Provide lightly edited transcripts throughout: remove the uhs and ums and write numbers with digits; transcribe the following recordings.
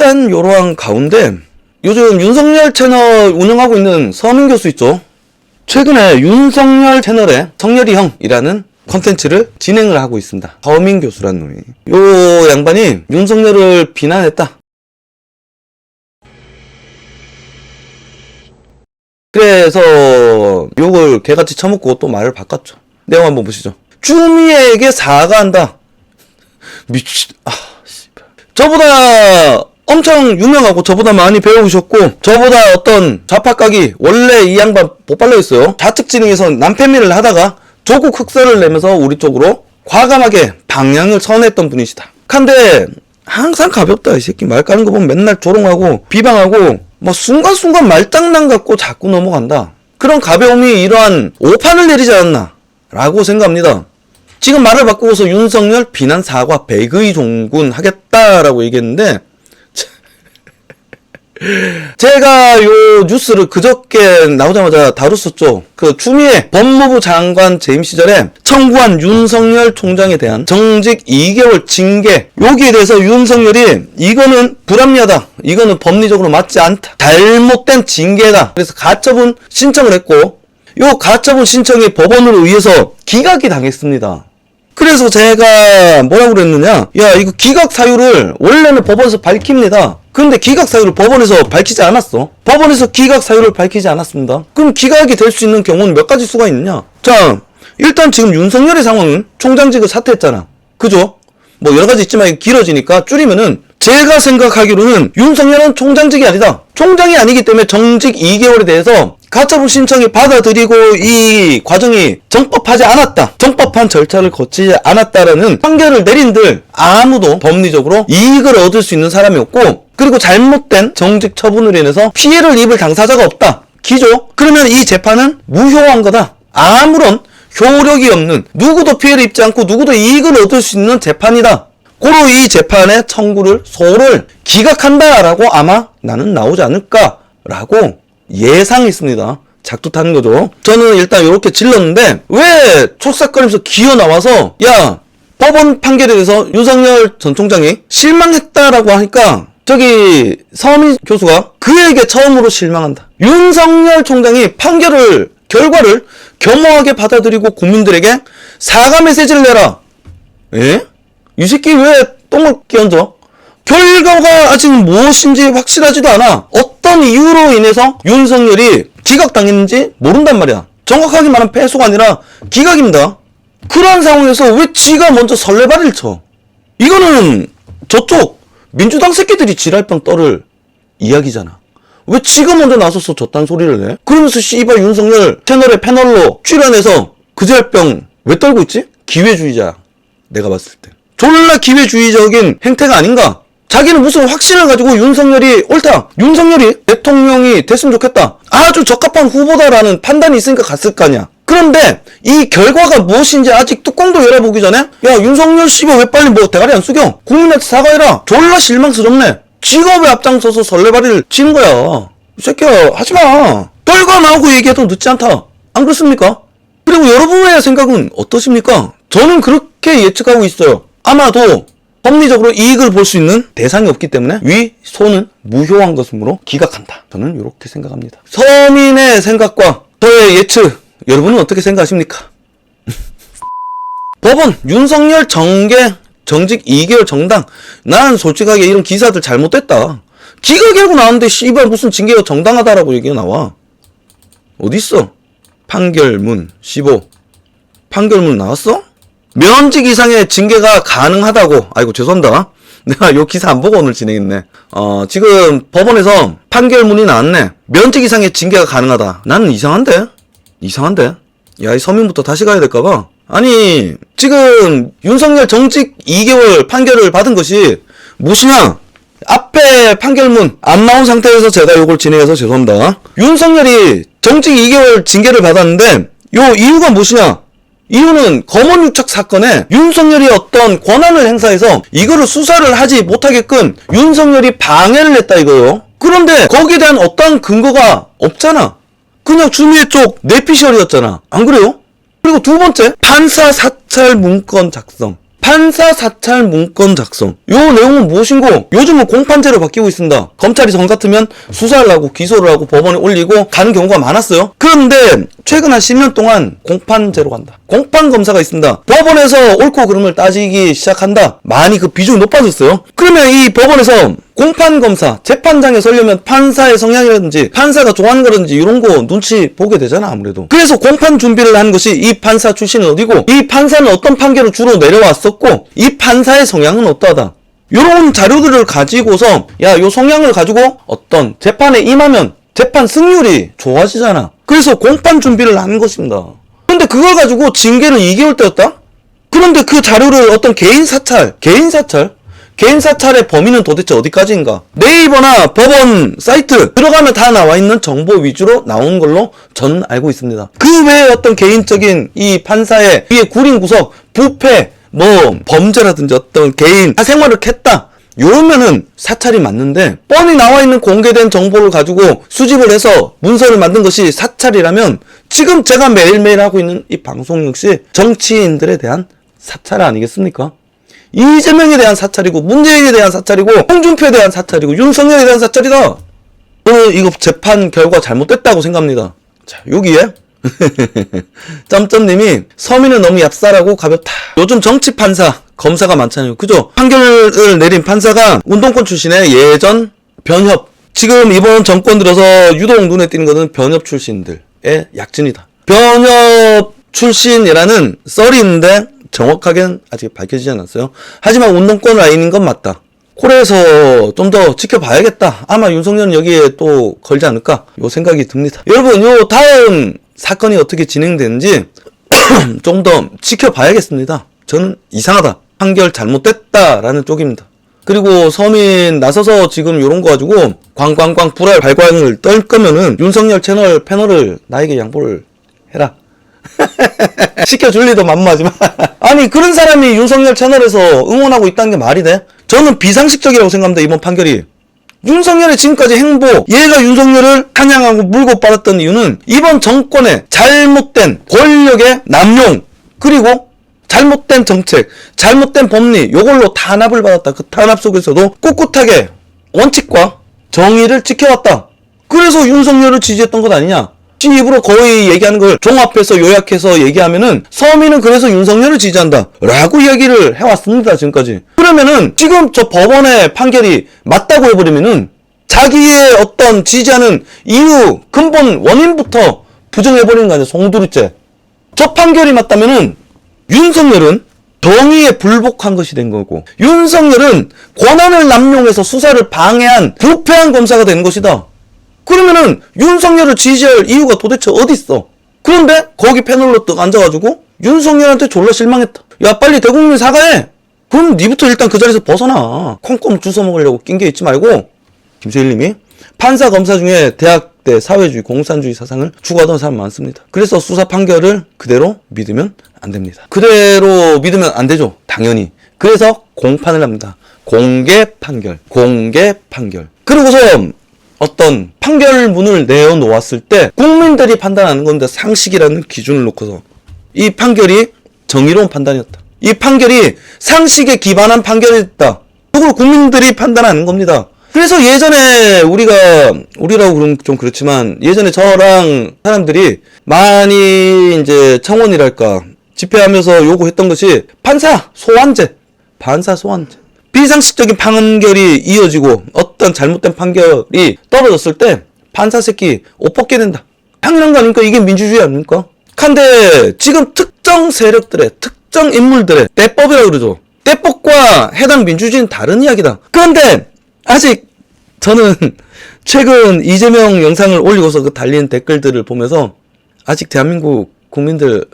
일단 요러한 가운데 요즘 윤석열 채널 운영하고 있는 서민 교수 있죠. 최근에 윤석열 채널에 성열이 형이라는 컨텐츠를 진행을 하고 있습니다. 서민 교수라는 놈이. 요 양반이 윤석열을 비난했다. 그래서 욕을 개같이 처먹고 또 말을 바꿨죠. 내용 한번 보시죠. 주미에게 사과한다. 저보다 엄청 유명하고 저보다 많이 배우셨고 저보다 어떤 좌파각이 원래 이 양반 못 발려있어요. 좌측 진영에서 남패미를 하다가 조국 흑설을 내면서 우리 쪽으로 과감하게 방향을 선회했던 분이시다. 근데 항상 가볍다. 이 새끼 말 까는 거 보면 맨날 조롱하고 비방하고 뭐 순간순간 말장난 갖고 자꾸 넘어간다. 그런 가벼움이 이러한 오판을 내리지 않았나 라고 생각합니다. 지금 말을 바꾸고서 윤석열 비난 사과 백의 종군 하겠다라고 얘기했는데 제가 요 뉴스를 그저께 나오자마자 다뤘었죠. 그 추미애 법무부 장관 재임 시절에 청구한 윤석열 총장에 대한 정직 2개월 징계, 여기에 대해서 윤석열이 이거는 불합리하다, 이거는 법리적으로 맞지 않다, 잘못된 징계다, 그래서 가처분 신청을 했고 요 가처분 신청이 법원으로 의해서 기각이 당했습니다. 그래서 제가 뭐라고 그랬느냐, 야 이거 기각 사유를 원래는 법원에서 밝힙니다. 근데 기각 사유를 법원에서 밝히지 않았어. 법원에서 기각 사유를 밝히지 않았습니다. 그럼 기각이 될 수 있는 경우는 몇 가지 수가 있느냐. 자, 일단 지금 윤석열의 상황은 총장직을 사퇴했잖아. 그죠? 뭐 여러 가지 있지만 길어지니까 줄이면은 제가 생각하기로는 윤석열은 총장직이 아니다. 총장이 아니기 때문에 정직 2개월에 대해서 가처분 신청이 받아들이고 이 과정이 정법하지 않았다, 정법한 절차를 거치지 않았다라는 판결을 내린들 아무도 법리적으로 이익을 얻을 수 있는 사람이 없고, 그리고 잘못된 정직 처분으로 인해서 피해를 입을 당사자가 없다. 기죠? 그러면 이 재판은 무효한 거다. 아무런 효력이 없는, 누구도 피해를 입지 않고 누구도 이익을 얻을 수 있는 재판이다. 고로 이 재판의 청구를, 소를 기각한다라고 아마 나는 나오지 않을까라고 예상했습니다. 작두타는 거죠. 저는 일단 이렇게 질렀는데 왜 촉삭거리면서 기어 나와서 야 법원 판결에 대해서 윤석열 전 총장이 실망했다라고 하니까 저기 서민 교수가 그에게 처음으로 실망한다. 윤석열 총장이 결과를 겸허하게 받아들이고 국민들에게 사과 메시지를 내라. 예? 이 새끼 왜 똥을 끼얹어? 결과가 아직 무엇인지 확실하지도 않아. 어떤 이유로 인해서 윤석열이 기각당했는지 모른단 말이야. 정확하게 말하면 패소가 아니라 기각입니다. 그런 상황에서 왜 지가 먼저 설레발을 쳐? 이거는 저쪽 민주당 새끼들이 지랄병 떨을 이야기잖아. 왜 지가 먼저 나서서 저딴 소리를 내? 그러면서 씨발 윤석열 채널에 패널로 출연해서 그 지랄병 왜 떨고 있지? 기회주의자. 내가 봤을 때 졸라 기회주의적인 행태가 아닌가? 자기는 무슨 확신을 가지고 윤석열이 옳다, 윤석열이 대통령이 됐으면 좋겠다, 아주 적합한 후보다라는 판단이 있으니까 갔을 거 아니야. 그런데 이 결과가 무엇인지 아직 뚜껑도 열어보기 전에 야 윤석열 씨발 왜 빨리 뭐 대가리 안 숙여? 국민한테 사과해라. 졸라 실망스럽네. 직업에 앞장서서 설레발을 치는 거야. 이 새끼야 하지마. 결과 나오고 얘기해도 늦지 않다. 안 그렇습니까? 그리고 여러분의 생각은 어떠십니까? 저는 그렇게 예측하고 있어요. 아마도 법리적으로 이익을 볼 수 있는 대상이 없기 때문에 위, 소는 무효한 것으로 기각한다. 저는 이렇게 생각합니다. 서민의 생각과 저의 예측, 여러분은 어떻게 생각하십니까? 법원, 윤석열 정직 2개월 정당. 난 솔직하게 이런 기사들 잘못됐다. 기각이라고 나왔는데 씨발 무슨 징계가 정당하다라고 얘기가 나와. 어딨어? 판결문 15. 판결문 나왔어? 면직 이상의 징계가 가능하다고. 아이고 죄송합니다. 내가 요 기사 안 보고 오늘 진행했네. 지금 법원에서 판결문이 나왔네. 면직 이상의 징계가 가능하다. 나는 이상한데? 야, 이 서민부터 다시 가야 될까봐. 아니 지금 윤석열 정직 2개월 판결을 받은 것이 무엇이냐? 앞에 판결문 안 나온 상태에서 제가 요걸 진행해서 죄송합니다. 윤석열이 정직 2개월 징계를 받았는데 요 이유가 무엇이냐? 이유는 검언유착 사건에 윤석열이 어떤 권한을 행사해서 이거를 수사를 하지 못하게끔 윤석열이 방해를 했다 이거요. 그런데 거기에 대한 어떠한 근거가 없잖아. 그냥 추미애 쪽 내피셜이었잖아. 안 그래요? 그리고 두 번째, 판사 사찰 문건 작성. 판사 사찰 문건 작성. 요 내용은 무엇인고? 요즘은 공판제로 바뀌고 있습니다. 검찰이 정 같으면 수사를 하고 기소를 하고 법원에 올리고 가는 경우가 많았어요. 그런데 최근 한 10년 동안 공판제로 간다. 공판검사가 있습니다. 법원에서 옳고 그름을 따지기 시작한다. 많이 그 비중이 높아졌어요. 그러면 이 법원에서 공판검사, 재판장에 서려면 판사의 성향이라든지 판사가 좋아하는 거라든지 이런 거 눈치 보게 되잖아 아무래도. 그래서 공판 준비를 하는 것이 이 판사 출신은 어디고 이 판사는 어떤 판결을 주로 내려왔었고 이 판사의 성향은 어떠하다. 요런 자료들을 가지고서 요 성향을 가지고 어떤 재판에 임하면 재판 승률이 좋아지잖아. 그래서 공판 준비를 하는 것입니다. 근데 그걸 가지고 징계를 2개월 때였다? 그런데 그 자료를 어떤 개인 사찰의 범위는 도대체 어디까지인가? 네이버나 법원 사이트 들어가면 다 나와 있는 정보 위주로 나온 걸로 저는 알고 있습니다. 그 외에 어떤 개인적인 이 판사의 위에 구린 구석, 부패, 범죄라든지 어떤 개인 사생활을 캤다. 요러면은 사찰이 맞는데 뻔히 나와 있는 공개된 정보를 가지고 수집을 해서 문서를 만든 것이 사찰이라면 지금 제가 매일매일 하고 있는 이 방송 역시 정치인들에 대한 사찰 아니겠습니까? 이재명에 대한 사찰이고 문재인에 대한 사찰이고 홍준표에 대한 사찰이고 윤석열에 대한 사찰이다. 이거 재판 결과 잘못됐다고 생각합니다. 자, 여기에 점점님이 서민은 너무 얍쌀하고 가볍다. 요즘 정치 판사 검사가 많잖아요. 그죠? 판결을 내린 판사가 운동권 출신의 예전 변협, 지금 이번 정권 들어서 유독 눈에 띄는 것은 변협 출신들의 약진이다. 변협 출신이라는 썰이 있는데 정확하게는 아직 밝혀지지 않았어요. 하지만 운동권 라인인 건 맞다. 콜에서 좀 더 지켜봐야겠다. 아마 윤석열은 여기에 또 걸지 않을까? 요 생각이 듭니다. 여러분, 요 다음 사건이 어떻게 진행되는지 좀 더 지켜봐야겠습니다. 저는 이상하다. 판결 잘못됐다라는 쪽입니다. 그리고 서민 나서서 지금 요런 거 가지고 광광광 불알 발광을 떨 거면은 윤석열 채널 패널을 나에게 양보를 해라. 시켜줄 리도 만무하지만 아니 그런 사람이 윤석열 채널에서 응원하고 있다는 게 말이 돼? 저는 비상식적이라고 생각합니다. 이번 판결이 윤석열의 지금까지 행보, 얘가 윤석열을 찬양하고 물고 빨았던 이유는 이번 정권의 잘못된 권력의 남용, 그리고 잘못된 정책, 잘못된 법리, 요걸로 탄압을 받았다. 그 탄압 속에서도 꿋꿋하게 원칙과 정의를 지켜왔다. 그래서 윤석열을 지지했던 것 아니냐? 지 입으로 거의 얘기하는 걸 종합해서 요약해서 얘기하면은 서민은 그래서 윤석열을 지지한다 라고 이야기를 해왔습니다. 지금까지. 그러면은 지금 저 법원의 판결이 맞다고 해버리면은 자기의 어떤 지지하는 이유, 근본 원인부터 부정해버리는 거 아니야. 송두리째. 저 판결이 맞다면은 윤석열은 정의에 불복한 것이 된 거고 윤석열은 권한을 남용해서 수사를 방해한 부패한 검사가 되는 것이다. 그러면은 윤석열을 지지할 이유가 도대체 어디 있어? 그런데 거기 패널로 딱 앉아가지고 윤석열한테 졸라 실망했다. 야 빨리 대국민 사과해. 그럼 니부터 일단 그 자리에서 벗어나. 콩콩 주워 먹으려고 낑겨 있지 말고. 김세일님이 판사 검사 중에 대학 때 사회주의 공산주의 사상을 추구하던 사람 많습니다. 그래서 수사 판결을 그대로 믿으면 안 됩니다. 그대로 믿으면 안 되죠. 당연히. 그래서 공판을 합니다. 공개 판결. 그리고서 어떤 판결문을 내어놓았을 때 국민들이 판단하는 건데 상식이라는 기준을 놓고서 이 판결이 정의로운 판단이었다. 이 판결이 상식에 기반한 판결이었다. 그걸 국민들이 판단하는 겁니다. 그래서 예전에 우리라고 그러면 좀 그렇지만 예전에 저랑 사람들이 많이 이제 청원이랄까 집회하면서 요구했던 것이 판사 소환제. 비상식적인 판결이 이어지고 어떤 잘못된 판결이 떨어졌을 때 판사 새끼 옷 벗게 된다. 당연한 거 아닙니까? 이게 민주주의 아닙니까? 근데 지금 특정 세력들의 특정 인물들의 때법이라고 그러죠. 때법과 해당 민주주의는 다른 이야기다. 그런데 아직 저는 최근 이재명 영상을 올리고서 그 달린 댓글들을 보면서 아직 대한민국 국민들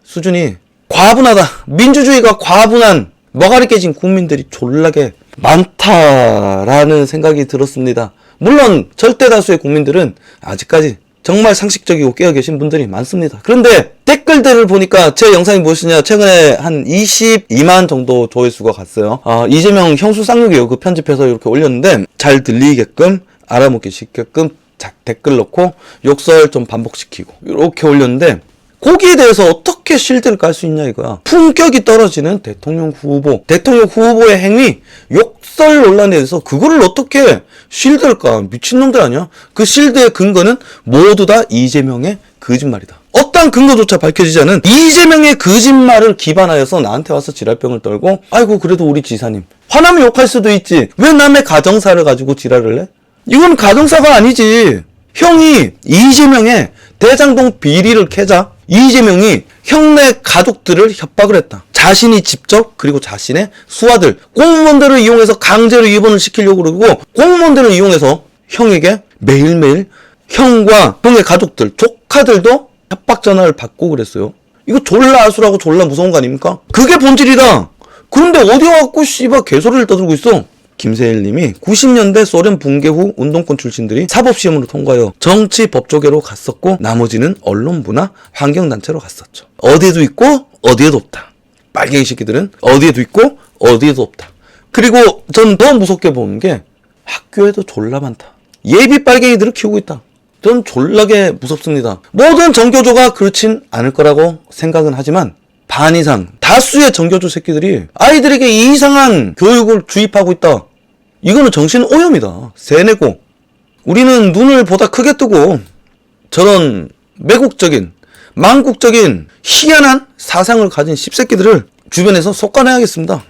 수준이 과분하다. 민주주의가 과분한 머가리 깨진 국민들이 졸라게 많다라는 생각이 들었습니다. 물론 절대 다수의 국민들은 아직까지 정말 상식적이고 깨어 계신 분들이 많습니다. 그런데 댓글들을 보니까 제 영상이 무엇이냐, 최근에 한 22만 정도 조회수가 갔어요. 이재명 형수쌍욕이에요. 그 편집해서 이렇게 올렸는데 잘 들리게끔 알아먹기 쉽게끔 댓글 넣고 욕설 좀 반복시키고 이렇게 올렸는데 거기에 대해서 어떻게 실드를 깔 수 있냐 이거야. 품격이 떨어지는 대통령 후보의 행위, 욕설 논란에 대해서 그거를 어떻게 실드를 까? 미친놈들 아니야? 그 실드의 근거는 모두 다 이재명의 거짓말이다. 어떠한 근거조차 밝혀지지 않은 이재명의 거짓말을 기반하여서 나한테 와서 지랄병을 떨고, 아이고 그래도 우리 지사님, 화나면 욕할 수도 있지 왜 남의 가정사를 가지고 지랄을 해? 이건 가정사가 아니지. 형이 이재명의 대장동 비리를 캐자 이재명이 형네 가족들을 협박을 했다. 자신이 직접 그리고 자신의 수하들, 공무원들을 이용해서 강제로 입원을 시키려고 그러고, 공무원들을 이용해서 형에게 매일매일 형과 형의 가족들, 조카들도 협박 전화를 받고 그랬어요. 이거 졸라 아수라고 졸라 무서운 거 아닙니까? 그게 본질이다. 그런데 어디 와갖고 씨발 개소리를 떠들고 있어. 김세일님이 90년대 소련 붕괴 후 운동권 출신들이 사법시험으로 통과하여 정치 법조계로 갔었고, 나머지는 언론, 문화, 환경단체로 갔었죠. 어디에도 있고 어디에도 없다. 빨갱이 새끼들은 어디에도 있고 어디에도 없다. 그리고 전 더 무섭게 보는 게 학교에도 졸라 많다. 예비 빨갱이들을 키우고 있다. 전 졸라게 무섭습니다. 모든 정교조가 그렇진 않을 거라고 생각은 하지만 반 이상, 다수의 정교조 새끼들이 아이들에게 이상한 교육을 주입하고 있다. 이거는 정신 오염이다. 세뇌고. 우리는 눈을 보다 크게 뜨고 저런 매국적인, 망국적인 희한한 사상을 가진 씹새끼들을 주변에서 솎아내야겠습니다.